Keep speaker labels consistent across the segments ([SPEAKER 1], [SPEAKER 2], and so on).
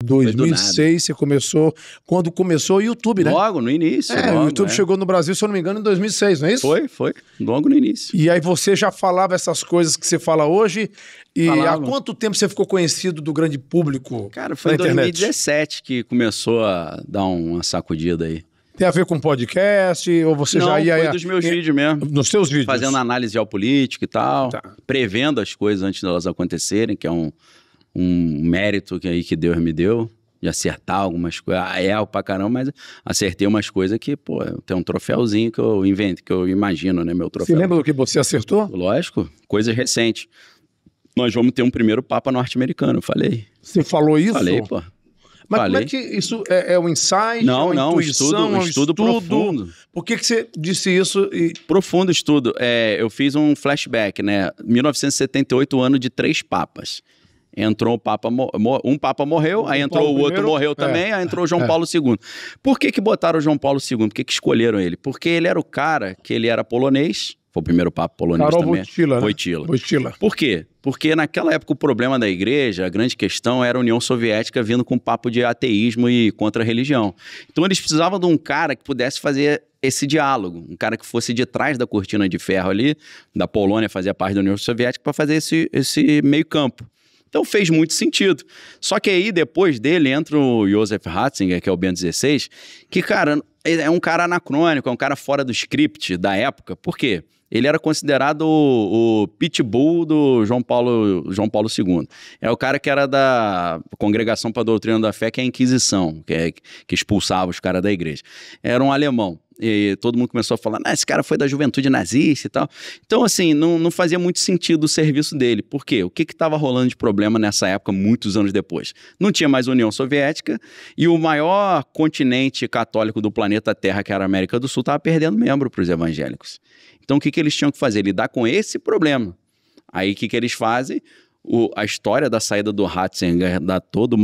[SPEAKER 1] 2006 você começou, quando começou o YouTube, né?
[SPEAKER 2] Logo, no início.
[SPEAKER 1] O YouTube chegou no Brasil, se eu não me engano, em 2006, não é isso?
[SPEAKER 2] Foi, logo no início.
[SPEAKER 1] E aí você já falava essas coisas que você fala hoje, e
[SPEAKER 2] Falava.
[SPEAKER 1] há quanto tempo você ficou conhecido do grande público?
[SPEAKER 2] Cara, foi em 2017 que começou a dar uma sacudida aí.
[SPEAKER 1] Tem a ver com podcast, ou você já ia...
[SPEAKER 2] foi dos meus vídeos mesmo.
[SPEAKER 1] Nos seus vídeos?
[SPEAKER 2] Fazendo análise geopolítica e tal,
[SPEAKER 1] Tá.
[SPEAKER 2] prevendo as coisas antes delas acontecerem, que é um mérito que Deus me deu, de acertar algumas coisas. Erro pra caramba, mas acertei umas coisas que, pô, tem um troféuzinho que eu invento, que eu imagino, né, meu troféu.
[SPEAKER 1] Você lembra do que você acertou?
[SPEAKER 2] Lógico, coisas recentes. Nós vamos ter um primeiro Papa norte-americano, eu falei.
[SPEAKER 1] Você falou isso?
[SPEAKER 2] Falei, pô.
[SPEAKER 1] Mas
[SPEAKER 2] Falei.
[SPEAKER 1] Como é que isso é um insight?
[SPEAKER 2] Não,
[SPEAKER 1] é uma
[SPEAKER 2] não,
[SPEAKER 1] intuição,
[SPEAKER 2] um estudo profundo.
[SPEAKER 1] Por que você disse isso?
[SPEAKER 2] Profundo estudo. Eu fiz um flashback, né? 1978, ano de 3 papas. Entrou o Papa, um Papa morreu, aí entrou o outro, morreu também, aí entrou João Paulo II. Por que botaram João Paulo II? Por que escolheram ele? Porque ele era o cara que ele era polonês, foi o primeiro Papa polonês
[SPEAKER 1] Karol
[SPEAKER 2] também.
[SPEAKER 1] Wojtyła,
[SPEAKER 2] Wojtyła. Por quê? Porque naquela época o problema da igreja, a grande questão era a União Soviética vindo com um papo de ateísmo e contra a religião. Então eles precisavam de um cara que pudesse fazer esse diálogo, um cara que fosse de trás da cortina de ferro ali, da Polônia, fazia parte da União Soviética, para fazer esse meio campo. Então fez muito sentido. Só que aí, depois dele, entra o Joseph Ratzinger, que é o Bento XVI, que, cara, é um cara anacrônico, é um cara fora do script da época. Por quê? Ele era considerado o pitbull do João Paulo II. É o cara que era da Congregação para a Doutrina da Fé, que é a Inquisição, que expulsava os caras da igreja. Era um alemão. E todo mundo começou a falar, esse cara foi da juventude nazista e tal. Então, assim, não fazia muito sentido o serviço dele. Por quê? O que estava rolando de problema nessa época, muitos anos depois? Não tinha mais União Soviética e o maior continente católico do planeta Terra, que era a América do Sul, estava perdendo membro para os evangélicos. Então, o que eles tinham que fazer? Lidar com esse problema. Aí, o que eles fazem? A história da saída do Ratzinger dá todo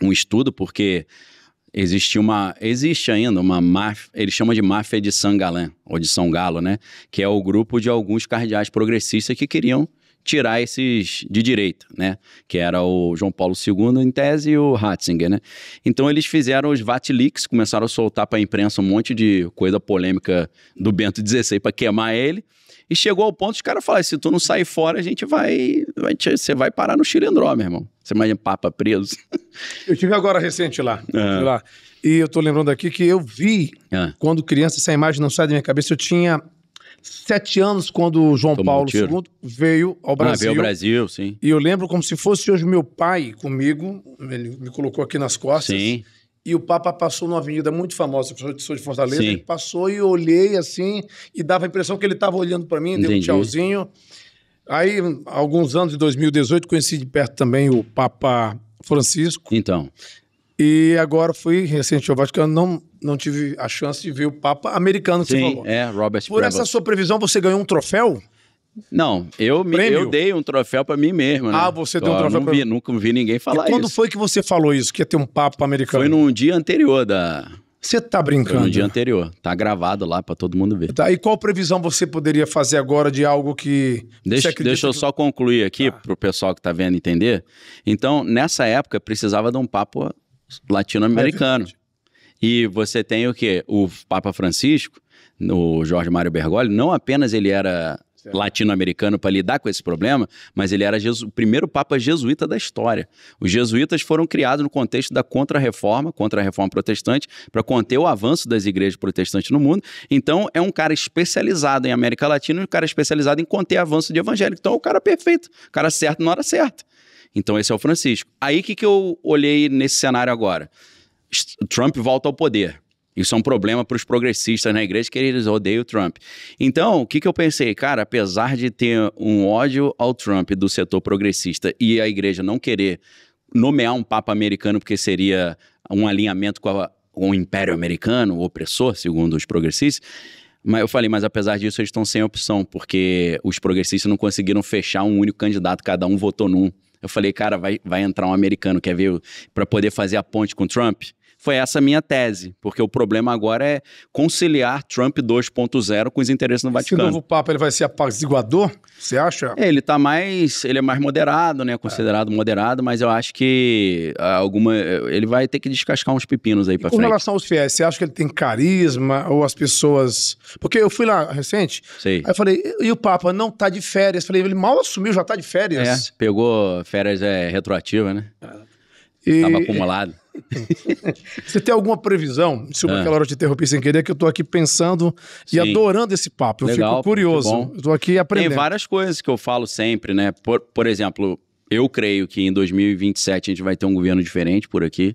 [SPEAKER 2] um estudo, porque... Existe ainda uma máfia, ele chama de máfia de São Galán, ou de São Galo, né? Que é o grupo de alguns cardeais progressistas que queriam tirar esses de direita, né? Que era o João Paulo II em tese e o Ratzinger, né? Então eles fizeram os Vatleaks, começaram a soltar para a imprensa um monte de coisa polêmica do Bento XVI para queimar ele. E chegou ao ponto de os caras falarem, se tu não sair fora, a gente você vai parar no Chilindró, meu irmão. Você imagina Papa preso.
[SPEAKER 1] Eu tive agora recente lá. Lá. E eu tô lembrando aqui que eu vi, quando criança, essa imagem não sai da minha cabeça, eu tinha 7 anos quando o João Paulo II veio ao Brasil.
[SPEAKER 2] Veio ao Brasil, sim.
[SPEAKER 1] E eu lembro como se fosse hoje meu pai comigo, ele me colocou aqui nas costas.
[SPEAKER 2] Sim.
[SPEAKER 1] E o Papa passou numa avenida muito famosa, eu sou de Fortaleza,
[SPEAKER 2] Sim.
[SPEAKER 1] ele passou e eu olhei assim, e dava a impressão que ele estava olhando para mim, deu um tchauzinho. Aí, alguns anos, em 2018, conheci de perto também o Papa Francisco.
[SPEAKER 2] Então.
[SPEAKER 1] E agora fui recente ao Vaticano, não tive a chance de ver o Papa americano que você falou.
[SPEAKER 2] Robert
[SPEAKER 1] Por essa sua previsão, você ganhou um troféu?
[SPEAKER 2] Não, eu dei um troféu pra mim mesmo, né?
[SPEAKER 1] Você deu um troféu pra mim.
[SPEAKER 2] Nunca vi ninguém falar isso.
[SPEAKER 1] E quando foi que você falou isso, que ia ter um Papa americano?
[SPEAKER 2] Foi num dia anterior da...
[SPEAKER 1] Você tá brincando?
[SPEAKER 2] Foi no dia anterior. Tá gravado lá pra todo mundo ver.
[SPEAKER 1] Tá, e qual previsão você poderia fazer agora de algo que...
[SPEAKER 2] Deixa eu só concluir aqui pro pessoal que tá vendo entender. Então, nessa época, precisava de um Papa latino-americano. E você tem o quê? O Papa Francisco, o Jorge Mário Bergoglio, não apenas ele era latino-americano para lidar com esse problema, mas ele era o primeiro Papa jesuíta da história. Os jesuítas foram criados no contexto da contra-reforma protestante, para conter o avanço das igrejas protestantes no mundo. Então, é um cara especializado em América Latina e um cara especializado em conter avanço de evangélico. Então, é o cara perfeito, o cara certo na hora certa. Então, esse é o Francisco. Aí, o que eu olhei nesse cenário agora? Trump volta ao poder. Isso é um problema para os progressistas na igreja, que eles odeiam o Trump. Então, o que eu pensei? Cara, apesar de ter um ódio ao Trump do setor progressista e a igreja não querer nomear um Papa americano porque seria um alinhamento com o Império Americano, o opressor, segundo os progressistas, mas eu falei, mas apesar disso eles estão sem opção, porque os progressistas não conseguiram fechar um único candidato, cada um votou num. Eu falei, cara, vai entrar um americano, quer ver, para poder fazer a ponte com o Trump? Foi essa a minha tese, porque o problema agora é conciliar Trump 2.0 com os interesses do Vaticano.
[SPEAKER 1] Esse novo Papa, ele vai ser apaziguador, você acha?
[SPEAKER 2] Ele é mais moderado, né, considerado moderado, mas eu acho que ele vai ter que descascar uns pepinos aí pra frente.
[SPEAKER 1] Com relação aos fiéis, você acha que ele tem carisma ou as pessoas... Porque eu fui lá recente, aí eu falei, e o Papa não tá de férias? Falei, ele mal assumiu, já tá de férias.
[SPEAKER 2] Pegou férias retroativa, né? Tava acumulado.
[SPEAKER 1] Você tem alguma previsão? Desculpa aquela hora de interromper sem querer, que eu tô aqui pensando e adorando esse papo. Eu fico curioso. Eu tô aqui aprendendo.
[SPEAKER 2] Tem várias coisas que eu falo sempre, né? Por exemplo, eu creio que em 2027 a gente vai ter um governo diferente por aqui.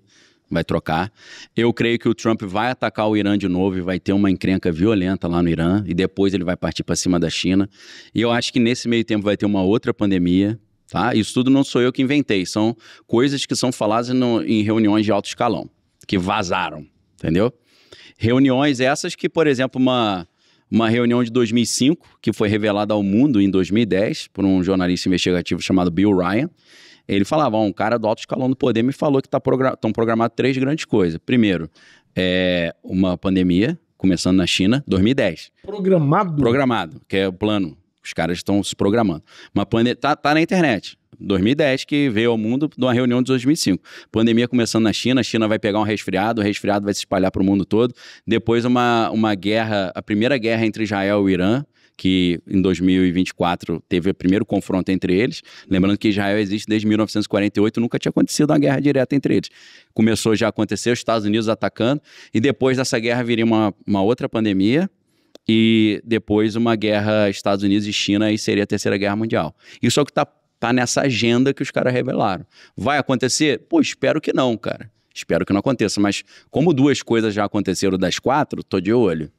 [SPEAKER 2] Vai trocar. Eu creio que o Trump vai atacar o Irã de novo e vai ter uma encrenca violenta lá no Irã. E depois ele vai partir para cima da China. E eu acho que nesse meio tempo vai ter uma outra pandemia. Tá? Isso tudo não sou eu que inventei, são coisas que são faladas em reuniões de alto escalão, que vazaram, entendeu? Reuniões essas que, por exemplo, uma reunião de 2005, que foi revelada ao mundo em 2010, por um jornalista investigativo chamado Bill Ryan, ele falava, um cara do alto escalão do poder me falou que estão programadas 3 grandes coisas. Primeiro, uma pandemia, começando na China, 2010.
[SPEAKER 1] Programado?
[SPEAKER 2] Programado, que é o plano. Os caras estão se programando. Uma pandemia tá na internet. 2010 que veio ao mundo de uma reunião de 2005. Pandemia começando na China, a China vai pegar um resfriado, o resfriado vai se espalhar para o mundo todo. Depois uma guerra, a primeira guerra entre Israel e o Irã, que em 2024 teve o primeiro confronto entre eles. Lembrando que Israel existe desde 1948, nunca tinha acontecido uma guerra direta entre eles. Começou já a acontecer, os Estados Unidos atacando, e depois dessa guerra viria uma outra pandemia, e depois uma guerra Estados Unidos e China, e seria a Terceira Guerra Mundial. Isso é o que tá nessa agenda que os caras revelaram. Vai acontecer? Pô, espero que não, cara. Espero que não aconteça, mas como 2 coisas já aconteceram das 4, tô de olho.